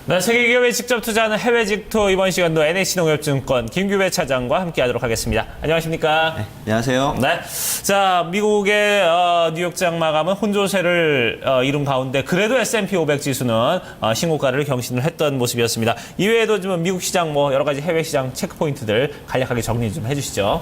네, 세계기업에 직접 투자하는 해외 직투 이번 시간도 NH농협증권 김규배 차장과 함께하도록 하겠습니다. 안녕하십니까? 네, 안녕하세요. 네, 자 미국의 뉴욕장 마감은 혼조세를 이룬 가운데 그래도 S&P 500 지수는 신고가를 경신을 했던 모습이었습니다. 이외에도 좀 미국 시장 여러 가지 해외 시장 체크 포인트들 간략하게 정리 좀 해주시죠.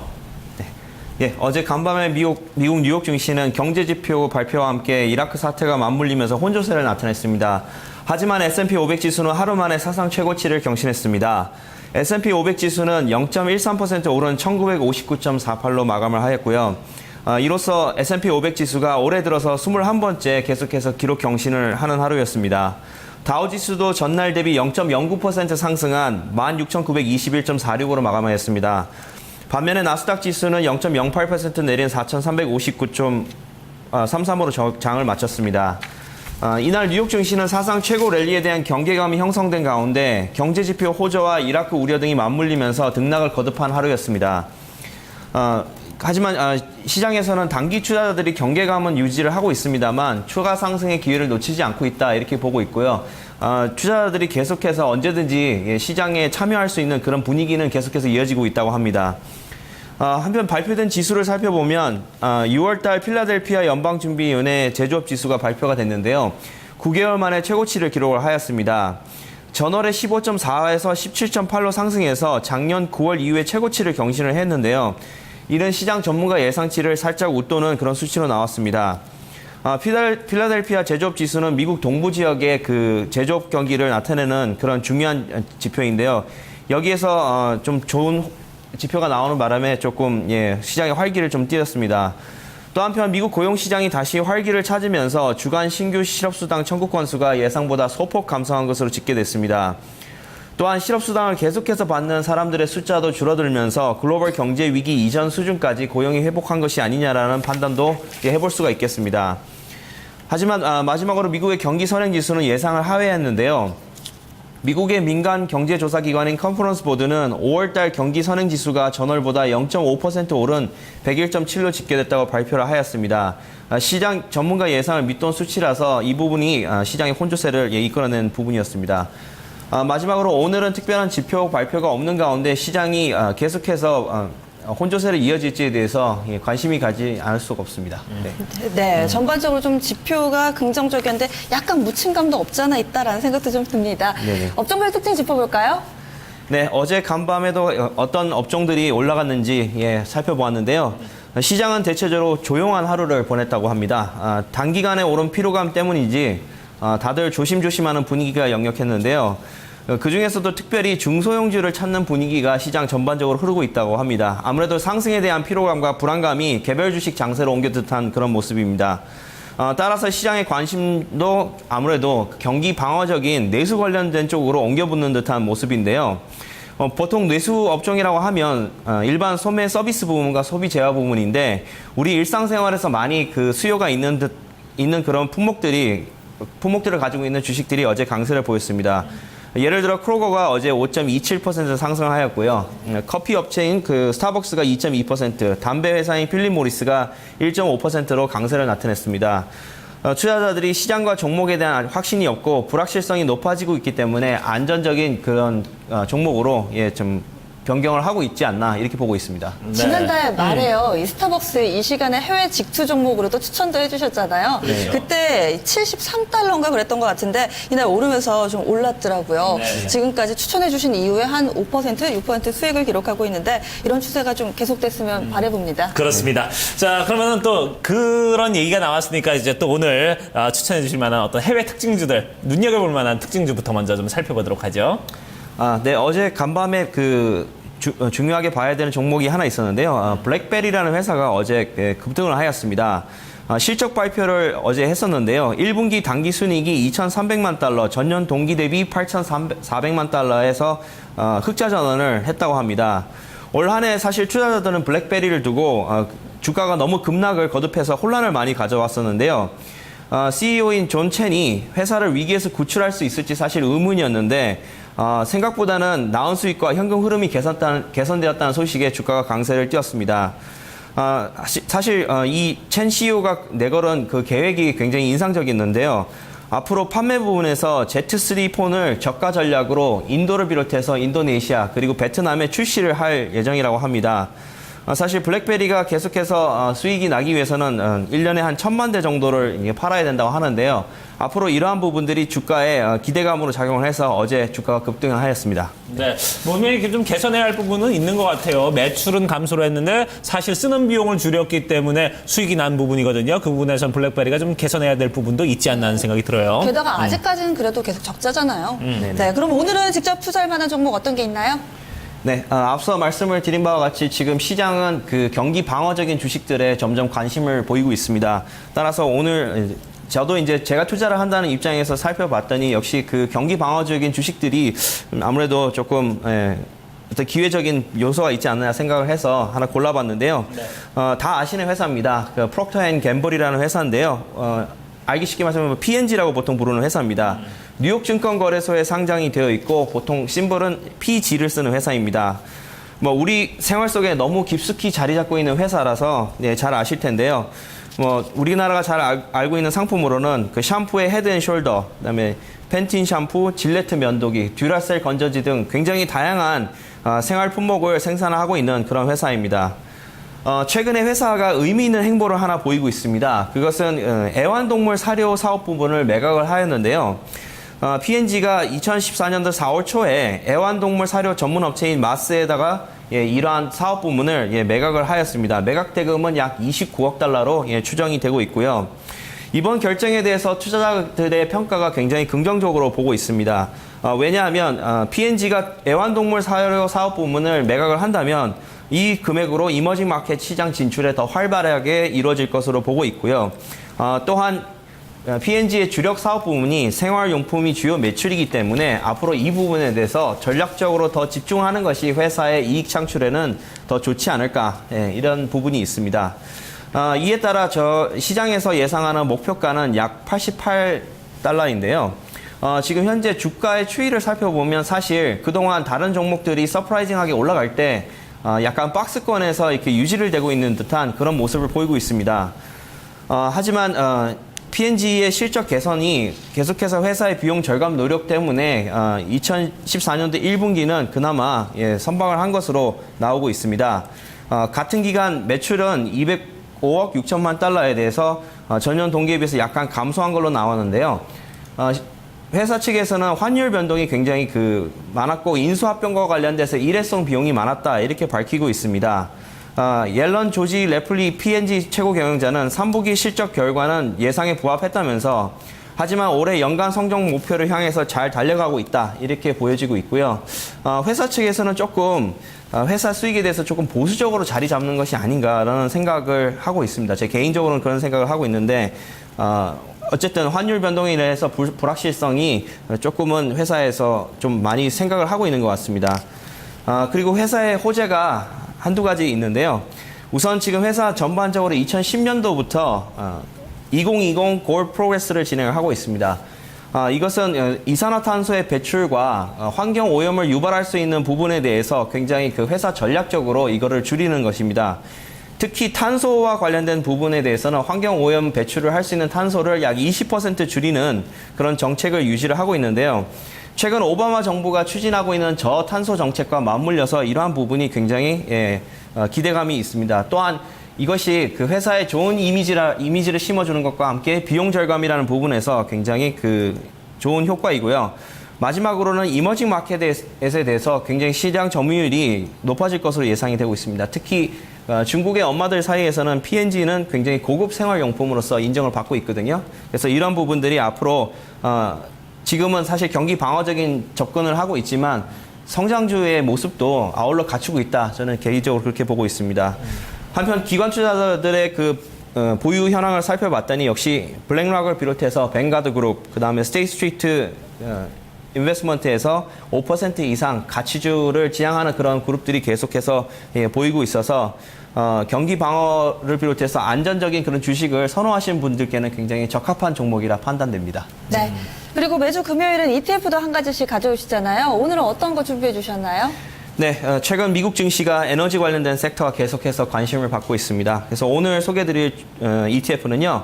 예, 어제 간밤에 미국 뉴욕 증시는 경제 지표 발표와 함께 이라크 사태가 맞물리면서 혼조세를 나타냈습니다. 하지만 S&P 500 지수는 하루 만에 사상 최고치를 경신했습니다. S&P 500 지수는 0.13% 오른 1959.48로 마감을 하였고요. 이로써 S&P 500 지수가 올해 들어서 21번째 계속해서 기록 경신을 하는 하루였습니다. 다우 지수도 전날 대비 0.09% 상승한 16,921.46으로 마감하였습니다. 반면에 나스닥 지수는 0.08% 내린 4,359.33으로 장을 마쳤습니다. 이날 뉴욕 증시는 사상 최고 랠리에 대한 경계감이 형성된 가운데 경제지표 호조와 이라크 우려 등이 맞물리면서 등락을 거듭한 하루였습니다. 하지만 시장에서는 단기 투자자들이 경계감은 유지를 하고 있습니다만 추가 상승의 기회를 놓치지 않고 있다 이렇게 보고 있고요. 투자자들이 계속해서 언제든지 시장에 참여할 수 있는 그런 분위기는 계속해서 이어지고 있다고 합니다. 한편 발표된 지수를 살펴보면 6월달 필라델피아 연방준비위원회 제조업 지수가 발표가 됐는데요. 9개월 만에 최고치를 기록을 하였습니다. 전월에 15.4에서 17.8로 상승해서 작년 9월 이후에 최고치를 경신을 했는데요. 이는 시장 전문가 예상치를 살짝 웃도는 그런 수치로 나왔습니다. 필라델피아 제조업 지수는 미국 동부 지역의 그 제조업 경기를 나타내는 그런 중요한 지표인데요. 여기에서 좀 좋은 지표가 나오는 바람에 조금 시장의 활기를 좀 띄었습니다. 또 한편 미국 고용 시장이 다시 활기를 찾으면서 주간 신규 실업수당 청구 건수가 예상보다 소폭 감소한 것으로 집계됐습니다. 또한 실업수당을 계속해서 받는 사람들의 숫자도 줄어들면서 글로벌 경제 위기 이전 수준까지 고용이 회복한 것이 아니냐라는 판단도 해볼 수가 있겠습니다. 하지만 마지막으로 미국의 경기 선행지수는 예상을 하회했는데요. 미국의 민간 경제조사기관인 컨퍼런스 보드는 5월달 경기 선행지수가 전월보다 0.5% 오른 101.7로 집계됐다고 발표를 하였습니다. 시장 전문가 예상을 밑돈 수치라서 이 부분이 시장의 혼조세를 이끌어낸 부분이었습니다. 마지막으로 오늘은 특별한 지표 발표가 없는 가운데 시장이 계속해서 혼조세를 이어질지에 대해서 관심이 가지 않을 수가 없습니다. 네, 전반적으로 좀 지표가 긍정적이었는데 약간 묻힌감도 없잖아 있다라는 생각도 좀 듭니다. 네네. 업종별 특징 짚어볼까요? 네, 어제 간밤에도 어떤 업종들이 올라갔는지 살펴보았는데요. 시장은 대체적으로 조용한 하루를 보냈다고 합니다. 단기간에 오른 피로감 때문인지 다들 조심조심하는 분위기가 역력했는데요. 그중에서도 특별히 중소형주를 찾는 분위기가 시장 전반적으로 흐르고 있다고 합니다. 아무래도 상승에 대한 피로감과 불안감이 개별 주식 장세로 옮겨 듯한 그런 모습입니다. 따라서 시장의 관심도 아무래도 경기 방어적인 내수 관련된 쪽으로 옮겨붙는 듯한 모습인데요. 보통 내수 업종이라고 하면 일반 소매 서비스 부문과 소비 재화 부문인데 우리 일상생활에서 많이 그 수요가 있는 그런 품목들을 가지고 있는 주식들이 어제 강세를 보였습니다. 예를 들어 크로거가 어제 5.27% 상승하였고요. 커피 업체인 그 스타벅스가 2.2%, 담배 회사인 필립 모리스가 1.5%로 강세를 나타냈습니다. 투자자들이 시장과 종목에 대한 확신이 없고 불확실성이 높아지고 있기 때문에 안전적인 그런 종목으로 좀 변경을 하고 있지 않나 이렇게 보고 있습니다. 네. 지난달 말에요. 이 스타벅스 이 시간에 해외 직투 종목으로도 추천도 해주셨잖아요. 네. 그때 73달러인가 그랬던 것 같은데 이날 오르면서 좀 올랐더라고요. 네. 지금까지 추천해주신 이후에 한 5%, 6% 수익을 기록하고 있는데 이런 추세가 좀 계속됐으면 바라봅니다. 그렇습니다. 자, 그러면은 또 그런 얘기가 나왔으니까 이제 또 오늘 추천해주실 만한 어떤 해외 특징주들, 눈여겨볼 만한 특징주부터 먼저 좀 살펴보도록 하죠. 네, 어제 간밤에 중요하게 봐야 되는 종목이 하나 있었는데요. 블랙베리라는 회사가 어제 급등을 하였습니다. 실적 발표를 어제 했었는데요. 1분기 당기 순이익이 2,300만 달러, 전년 동기 대비 8,400만 달러에서 흑자 전환을 했다고 합니다. 올 한 해 사실 투자자들은 블랙베리를 두고 주가가 너무 급락을 거듭해서 혼란을 많이 가져왔었는데요. CEO인 존 첸이 회사를 위기에서 구출할 수 있을지 사실 의문이었는데 생각보다는 나은 수익과 현금 흐름이 개선되었다는 소식에 주가가 강세를 띄었습니다. 사실 이 첸 CEO가 내걸은 그 계획이 굉장히 인상적이었는데요. 앞으로 판매 부분에서 Z3 폰을 저가 전략으로 인도를 비롯해서 인도네시아 그리고 베트남에 출시를 할 예정이라고 합니다. 사실 블랙베리가 계속해서 수익이 나기 위해서는 1년에 한 1,000만 대 정도를 팔아야 된다고 하는데요. 앞으로 이러한 부분들이 주가에 기대감으로 작용을 해서 어제 주가가 급등을 하였습니다. 네, 분명히 좀 개선해야 할 부분은 있는 것 같아요. 매출은 감소를 했는데 사실 쓰는 비용을 줄였기 때문에 수익이 난 부분이거든요. 그 부분에선 블랙베리가 좀 개선해야 될 부분도 있지 않나 하는 생각이 들어요. 게다가 아직까지는 그래도 계속 적자잖아요. 네, 그럼 오늘은 직접 투자할 만한 종목 어떤 게 있나요? 네, 앞서 말씀을 드린 바와 같이 지금 시장은 그 경기 방어적인 주식들에 점점 관심을 보이고 있습니다. 따라서 오늘 저도 이제 제가 투자를 한다는 입장에서 살펴봤더니 역시 그 경기 방어적인 주식들이 아무래도 조금 어떤 기회적인 요소가 있지 않나 생각을 해서 하나 골라봤는데요. 네. 다 아시는 회사입니다. 그 프록터 앤 갬블이라는 회사인데요. 알기 쉽게 말하면 P&G라고 보통 부르는 회사입니다. 뉴욕 증권거래소에 상장이 되어 있고 보통 심볼은 PG를 쓰는 회사입니다. 우리 생활 속에 너무 깊숙이 자리 잡고 있는 회사라서 잘 아실 텐데요. 우리나라가 잘 알고 있는 상품으로는 그 샴푸의 헤드앤숄더, 그다음에 펜틴 샴푸, 질레트 면도기, 듀라셀 건전지 등 굉장히 다양한 생활 품목을 생산하고 있는 그런 회사입니다. 최근에 회사가 의미 있는 행보를 하나 보이고 있습니다. 그것은 애완동물 사료 사업 부분을 매각을 하였는데요. P&G가 2014년도 4월 초에 애완동물 사료 전문 업체인 마스에다가 이러한 사업 부문을 매각을 하였습니다. 매각 대금은 약 29억 달러로 추정이 되고 있고요. 이번 결정에 대해서 투자자들의 평가가 굉장히 긍정적으로 보고 있습니다. 왜냐하면 P&G가 애완동물 사료 사업 부문을 매각을 한다면 이 금액으로 이머징 마켓 시장 진출에 더 활발하게 이루어질 것으로 보고 있고요. 또한 P&G의 주력 사업 부문이 생활용품이 주요 매출이기 때문에 앞으로 이 부분에 대해서 전략적으로 더 집중하는 것이 회사의 이익 창출에는 더 좋지 않을까, 이런 부분이 있습니다. 이에 따라 시장에서 예상하는 목표가는 약 88달러인데요. 지금 현재 주가의 추이를 살펴보면 사실 그동안 다른 종목들이 서프라이징하게 올라갈 때 약간 박스권에서 이렇게 유지를 되고 있는 듯한 그런 모습을 보이고 있습니다. 하지만 P&G의 실적 개선이 계속해서 회사의 비용 절감 노력 때문에 2014년도 1분기는 그나마 선방을 한 것으로 나오고 있습니다. 같은 기간 매출은 205억 6천만 달러에 대해서 전년 동기에 비해서 약간 감소한 걸로 나왔는데요. 회사 측에서는 환율 변동이 굉장히 많았고 인수합병과 관련돼서 일회성 비용이 많았다 이렇게 밝히고 있습니다. 옐런 조지 레플리 P&G 최고 경영자는 3분기 실적 결과는 예상에 부합했다면서 하지만 올해 연간 성적 목표를 향해서 잘 달려가고 있다 이렇게 보여지고 있고요. 회사 측에서는 조금 회사 수익에 대해서 조금 보수적으로 자리 잡는 것이 아닌가라는 생각을 하고 있습니다. 제 개인적으로는 그런 생각을 하고 있는데 어쨌든 환율 변동에 인해서 불확실성이 조금은 회사에서 좀 많이 생각을 하고 있는 것 같습니다. 그리고 회사의 호재가 한두 가지 있는데요. 우선 지금 회사 전반적으로 2010년도부터 2020 골 프로그레스를 진행을 하고 있습니다. 이것은 이산화탄소의 배출과 환경 오염을 유발할 수 있는 부분에 대해서 굉장히 회사 전략적으로 이거를 줄이는 것입니다. 특히 탄소와 관련된 부분에 대해서는 환경 오염 배출을 할 수 있는 탄소를 약 20% 줄이는 그런 정책을 유지를 하고 있는데요. 최근 오바마 정부가 추진하고 있는 저탄소 정책과 맞물려서 이러한 부분이 굉장히 기대감이 있습니다. 또한 이것이 회사의 좋은 이미지를 심어주는 것과 함께 비용 절감이라는 부분에서 굉장히 좋은 효과이고요. 마지막으로는 이머징 마켓에 대해서 굉장히 시장 점유율이 높아질 것으로 예상이 되고 있습니다. 특히 중국의 엄마들 사이에서는 P&G는 굉장히 고급 생활용품으로서 인정을 받고 있거든요. 그래서 이런 부분들이 앞으로 지금은 사실 경기 방어적인 접근을 하고 있지만 성장주의 모습도 아울러 갖추고 있다. 저는 개인적으로 그렇게 보고 있습니다. 한편 기관 투자자들의 보유 현황을 살펴봤더니 역시 블랙락을 비롯해서 뱅가드 그룹, 그 다음에 스테이트 스트리트 인베스트먼트에서 5% 이상 가치주를 지향하는 그런 그룹들이 계속해서 보이고 있어서 경기 방어를 비롯해서 안전적인 그런 주식을 선호하시는 분들께는 굉장히 적합한 종목이라 판단됩니다. 네. 그리고 매주 금요일은 ETF도 한 가지씩 가져오시잖아요. 오늘은 어떤 거 준비해 주셨나요? 네, 최근 미국 증시가 에너지 관련된 섹터가 계속해서 관심을 받고 있습니다. 그래서 오늘 소개해드릴 ETF는요.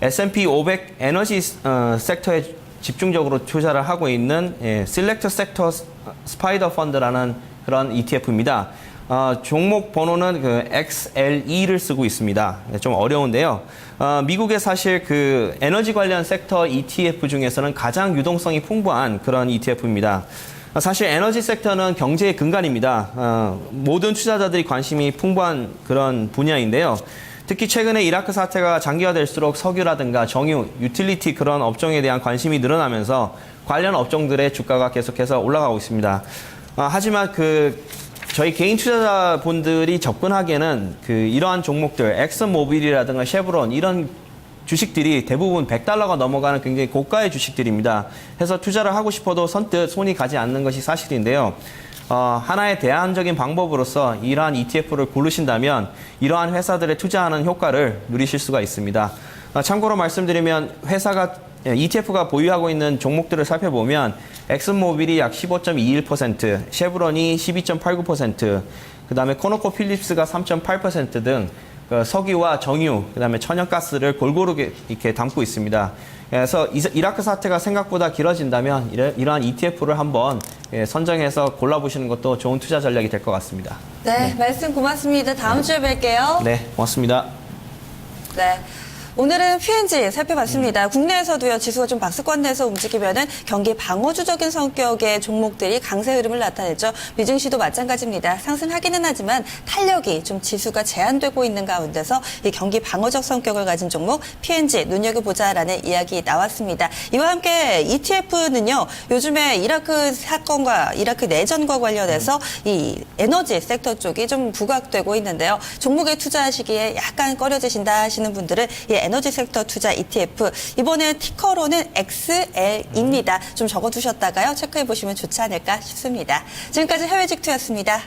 S&P 500 에너지 섹터에 집중적으로 투자를 하고 있는 Select Sector Spider Fund라는 그런 ETF입니다. 종목 번호는 그 XLE를 쓰고 있습니다. 좀 어려운데요. 미국의 사실 그 에너지 관련 섹터 ETF 중에서는 가장 유동성이 풍부한 그런 ETF입니다. 사실 에너지 섹터는 경제의 근간입니다. 모든 투자자들이 관심이 풍부한 그런 분야인데요. 특히 최근에 이라크 사태가 장기화될수록 석유라든가 정유, 유틸리티 그런 업종에 대한 관심이 늘어나면서 관련 업종들의 주가가 계속해서 올라가고 있습니다. 하지만 저희 개인 투자자분들이 접근하기에는 이러한 종목들, 엑슨모빌이라든가 쉐브론 이런 주식들이 대부분 $100가 넘어가는 굉장히 고가의 주식들입니다. 해서 투자를 하고 싶어도 선뜻 손이 가지 않는 것이 사실인데요. 하나의 대안적인 방법으로서 이러한 ETF를 고르신다면 이러한 회사들에 투자하는 효과를 누리실 수가 있습니다. 참고로 말씀드리면 ETF가 보유하고 있는 종목들을 살펴보면 엑슨모빌이 약 15.21%, 쉐브론이 12.89%, 그 다음에 코노코필립스가 3.8% 등 석유와 정유, 그 다음에 천연가스를 골고루 이렇게 담고 있습니다. 그래서 이라크 사태가 생각보다 길어진다면 이러한 ETF를 한번 선정해서 골라보시는 것도 좋은 투자 전략이 될 것 같습니다. 네, 말씀 고맙습니다. 다음 주에 뵐게요. 네, 고맙습니다. 네. 오늘은 P&G 살펴봤습니다. 국내에서도요, 지수가 좀 박스권 내에서 움직이면은 경기 방어주적인 성격의 종목들이 강세 흐름을 나타냈죠. 미증시도 마찬가지입니다. 상승하기는 하지만 탄력이 좀 지수가 제한되고 있는 가운데서 이 경기 방어적 성격을 가진 종목 P&G 눈여겨보자라는 이야기 나왔습니다. 이와 함께 ETF는요, 요즘에 이라크 사건과 이라크 내전과 관련해서 이 에너지 섹터 쪽이 좀 부각되고 있는데요. 종목에 투자하시기에 약간 꺼려지신다 하시는 분들은 이 에너지 섹터 투자 ETF, 이번에 티커로는 XL입니다. 좀 적어두셨다가요, 체크해보시면 좋지 않을까 싶습니다. 지금까지 해외직투였습니다.